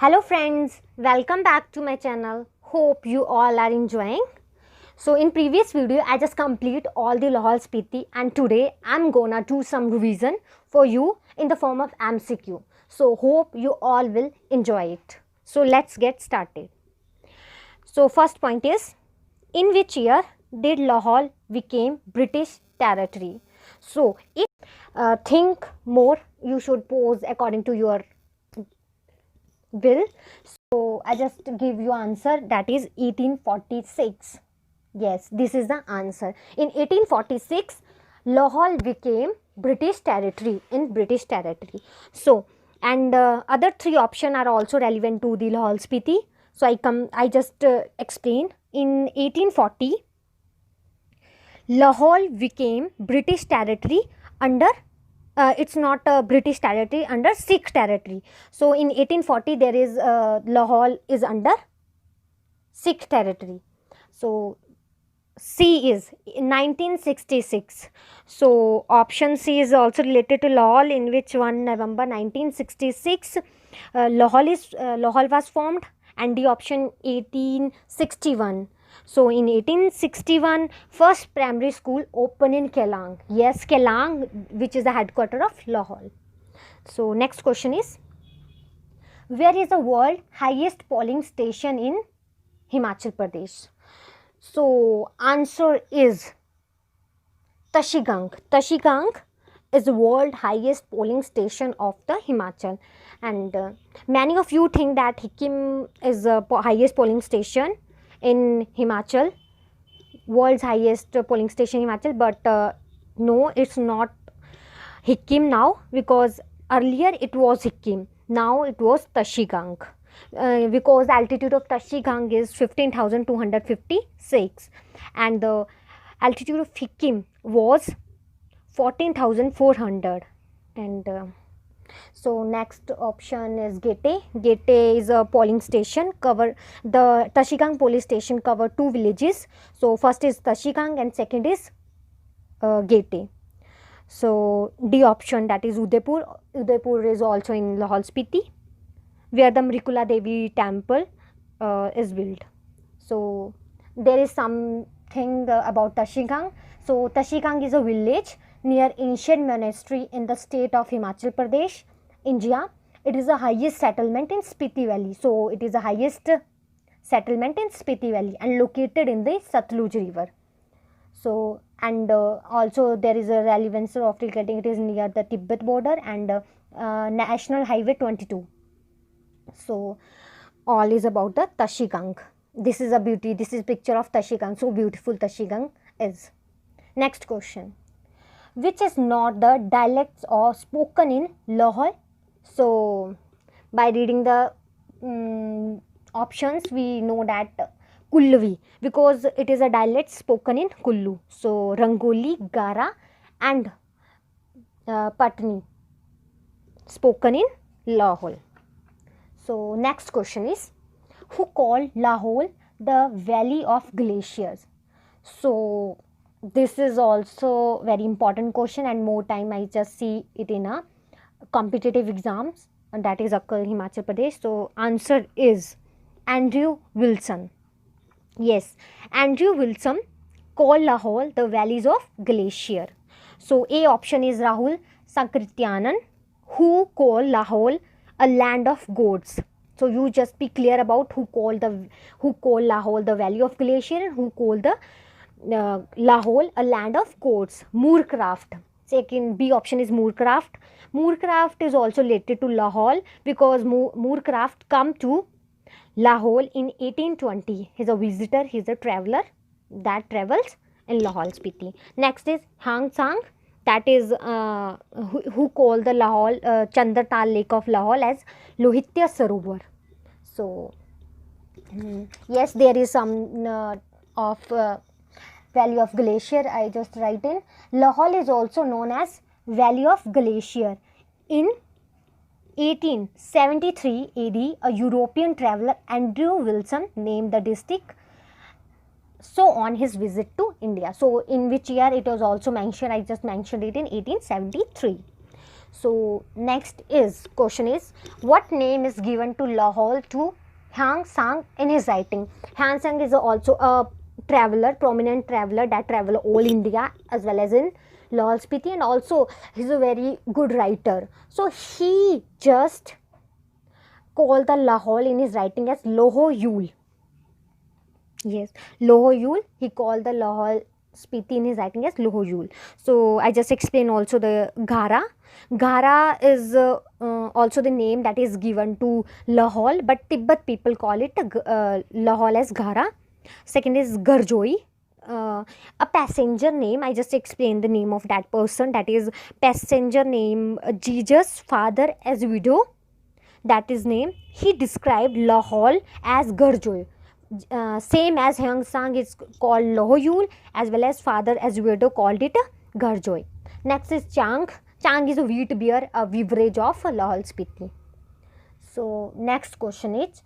Hello friends, welcome back to my channel. Hope you all are enjoying. So in previous video I just complete all the Lahore Spiti and today I'm gonna do some revision for you in the form of MCQ. So hope you all will enjoy it. So let's get started. So first point is, in which year did Lahore became British territory? So if think more, you should pose according to your will. So I just give you answer, that is 1846. Yes, this is the answer. In 1846 Lahore became British territory, in British territory. So and other three option are also relevant to the Lahore Spiti. So I just explain. In 1840 Lahore became British territory under it's not a British territory, under Sikh territory. So in 1840 there is Lahore is under Sikh territory. So C is 1966. So option C is also related to Lahore, in which 1 November 1966 Lahore was formed, and the option 1861. So in 1861 first primary school opened in Kelang. Yes, Kelang, which is the headquarter of Lahore. So next question is, where is the world highest polling station in Himachal Pradesh? So answer is Tashigang. Tashigang is the world highest polling station of the Himachal, and many of you think that Sikkim is the highest polling station in Himachal, world's highest polling station in Himachal, but no, it's not Sikkim now, because earlier it was Sikkim, now it was Tashigang. Because altitude of Tashigang is 15,256 and the altitude of Sikkim was 14,400. And so next option is Gete. Gete is a polling station, cover the Tashigang polling station cover two villages. So first is Tashigang and second is Gete. So D option, that is Udaipur. Udaipur is also in Lahore Spiti, where the Mrikula Devi temple is built. So there is something about Tashigang. So Tashigang is a village near ancient monastery in the state of Himachal Pradesh, India. It is the highest settlement in Spiti Valley. So it is the highest settlement in Spiti Valley and located in the Satluj River. So and also there is a relevance of regarding, it is near the Tibet border and National Highway 22. So all is about the Tashigang. This is a beauty, this is picture of Tashigang, so beautiful Tashigang is. Next question, which is not the dialects or spoken in Lahore? So by reading the options we know that Kullavi, because it is a dialect spoken in Kullu. So Rangoli, Gara and Patni spoken in Lahore. So next question is, who called Lahore the Valley of Glaciers? So this is also very important question, and more time I just see it in a competitive exams, and that is occur in Himachal Pradesh. So answer is Andrew Wilson. Yes, Andrew Wilson called Lahore the valleys of glacier. So A option is Rahul Sankrityanan, who called Lahore a land of goats. So you just be clear about who called Lahore the valley of glacier and who called the Lahore a land of goats. Moorcraft. Second B option is Moorcraft. Moorcraft is also related to Lahore because Moorcraft come to Lahore in 1820. He is a visitor, he is a traveler that travels in Lahore Spiti. Next is Hang Sang, that is who call the Lahore Chandratal Lake of Lahore as Lohitya Sarovar. So yes, there is some of Valley of Glacier. I just write in. Lahore is also known as Valley of Glacier. In 1873 AD, a European traveler Andrew Wilson named the district so on his visit to India. So in which year it was also mentioned, I just mentioned it in 1873. So next is question is, what name is given to Lahore to Hwang Sang in his writing? Hwang Sang is also a traveler, prominent traveler that travel all India as well as in Lahore Spiti, and also he's a very good writer. So he just called the Lahore in his writing as Loho Yul. Yes, Lohoyul. He called the Lahore Spiti in his writing as Lohoyul. So I just explain also the Ghara. Ghara is also the name that is given to Lahore, but Tibet people call it Lahore as Ghara. Second is Garjoi. A passenger name. I just explained the name of that person. That is passenger name. Jesus' father as widow. That is name. He described Lahore as Garjoi. Same as Hwang Sang is called Lohoyul, as well as father as widow called it Garjoi. Next is Chang. Chang is a wheat beer, a beverage of Lahore Spiti. So next question is,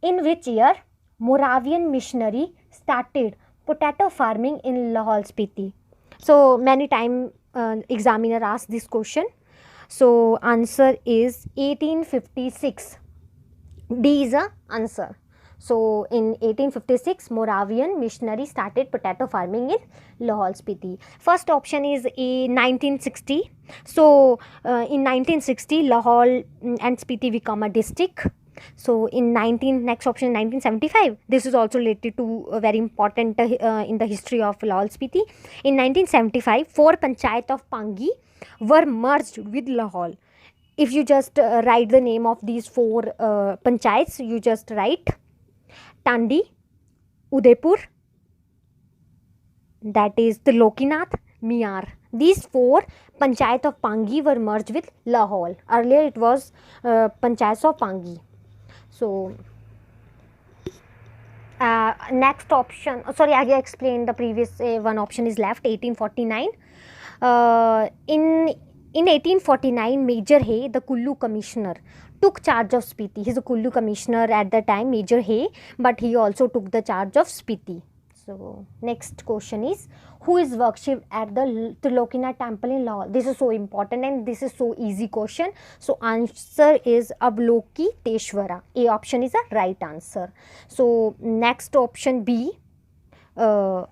in which year Moravian missionary started potato farming in Lahore Spiti? So many time examiner asked this question. So answer is 1856. D is the answer. So in 1856, Moravian missionary started potato farming in Lahore Spiti. First option is a 1960. So in 1960, Lahore and Spiti become a district. So in next option 1975. This is also related to very important in the history of Lahore Spiti. In 1975, 4 panchayat of Pangi were merged with Lahore. If you just write the name of these 4 panchayats, you just write Tandi, Udaipur, that is Tilokinath, Miyar. These 4 panchayat of Pangi were merged with Lahore. Earlier it was panchayats of Pangi. So next option, sorry, I explained the previous one option is left. 1849. In 1849, Major Hay, the Kullu commissioner, took charge of Spiti. He's a Kullu commissioner at the time, Major Hay, but he also took the charge of Spiti. So next question is, who is worshipped at the Trilokinath temple in Lahore? This is so important and this is so easy question. So answer is Avalokiteshvara. A option is a right answer. So next option B, Chomdan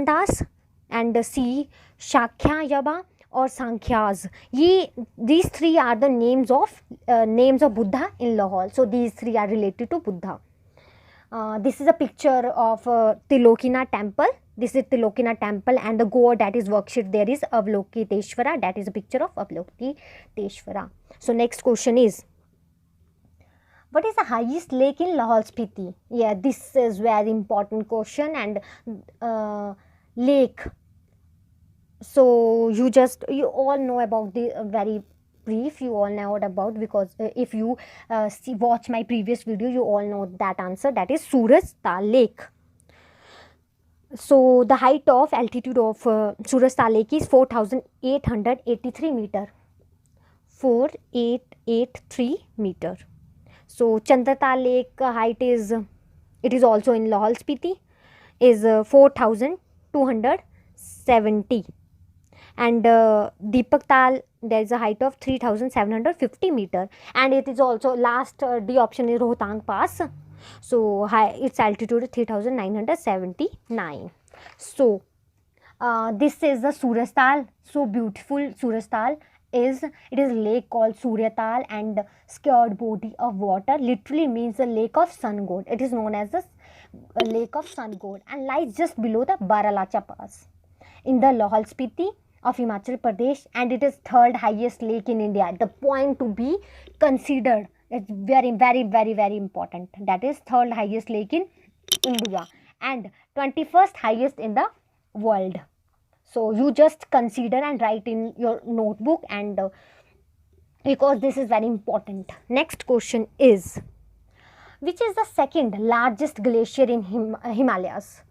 Das, and C, Shakhya Yaba or Sankhyas. These 3 are the names of Buddha in Lahore. So these 3 are related to Buddha. This is a picture of Tilokinath temple. This is Tilokinath temple, and the god that is worshipped there is Avalokiteshvara. That is a picture of Avalokiteshvara. So next question is, what is the highest lake in Lahore Spiti? Yeah, this is very important question. And lake, so you all know about the very brief, you all know about, because if you watch my previous video, you all know that answer. That is Suraj Tal Lake. So the height of altitude of Suraj Tal Lake is 4,883 meter. 4,883 meter. So Chandratal Lake height is, it is also in Lahore Spiti, is 4,270. And Deepak Tal, there is a height of 3,750 meter, and it is also last D option is Rohtang Pass. So its altitude is 3,979. So this is the Suraj Tal, so beautiful. Suraj Tal is lake called Suryatal, and scared body of water literally means the lake of sun god. It is known as the lake of sun god and lies just below the Baralacha Pass in the Lahore Spiti of Himachal Pradesh, and it is 3rd highest lake in India. The point to be considered, it's very very very very important, that is 3rd highest lake in India and 21st highest in the world. So you just consider and write in your notebook, and because this is very important. Next question is, which is the second largest glacier in Himalayas?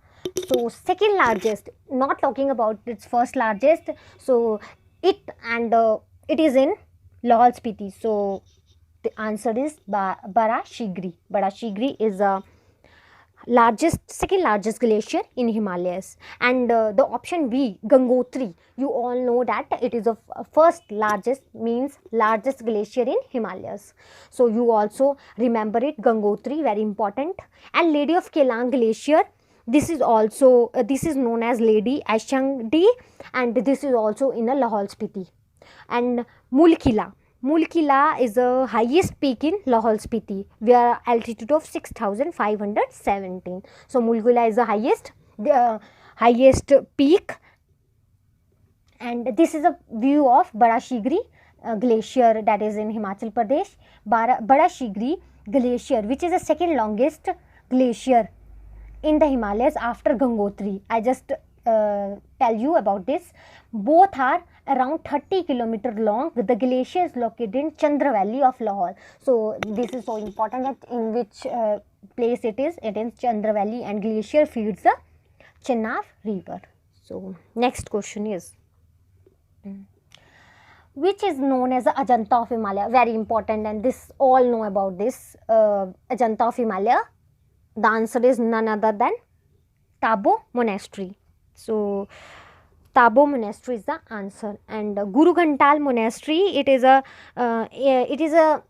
So second largest, not talking about its first largest. So it is in Lahore Spiti. So the answer is Bara Shigri. Bara Shigri is a second largest glacier in Himalayas. And the option B, Gangotri, you all know that it is the first largest, means largest glacier in Himalayas. So you also remember it, Gangotri, very important. And Lady of Kelang Glacier, this is also this is known as Lady Ashangdi, and this is also in a Lahaul Spiti. And Mulkila, Mulkila is the highest peak in Lahaul Spiti, where altitude of 6,517. So Mulkila is the highest peak, and this is a view of Bada Shigri glacier, that is in Himachal Pradesh. Bada Shigri glacier, which is the second longest glacier in the Himalayas after Gangotri. I just tell you about this. Both are around 30 kilometer long. The glacier is located in Chandra Valley of Lahaul. So this is so important, that in which place it is. It is Chandra Valley, and glacier feeds the Chenab river. So next question is, which is known as the Ajanta of Himalaya? Very important, and this all know about this Ajanta of Himalaya. The answer is none other than Tabo Monastery. So Tabo Monastery is the answer. And Guru Ghantal Monastery, it is a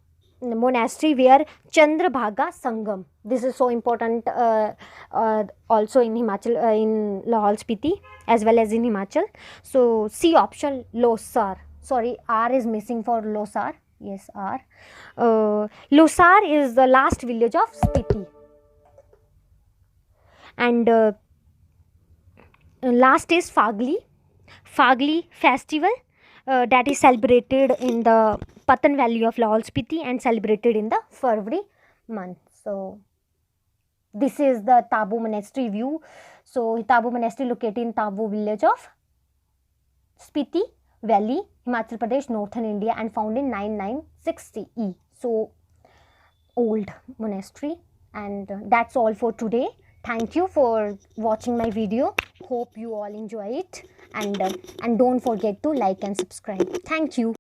monastery where Chandrabhaga Sangam. This is so important, also in Himachal, in Lahaul Spiti as well as in Himachal. So C option, Losar. Sorry, R is missing for Losar. Yes, R. Losar is the last village of Spiti. And last is Fagli. Fagli festival, that is celebrated in the Patan Valley of Lahaul Spiti and celebrated in the February month. So this is the Tabo Monastery view. So Tabo Monastery located in Tabo village of Spiti Valley, Himachal Pradesh, northern India, and found in 996 CE. So old monastery. And that's all for today. Thank you for watching my video. Hope you all enjoy it, and don't forget to like and subscribe. Thank you.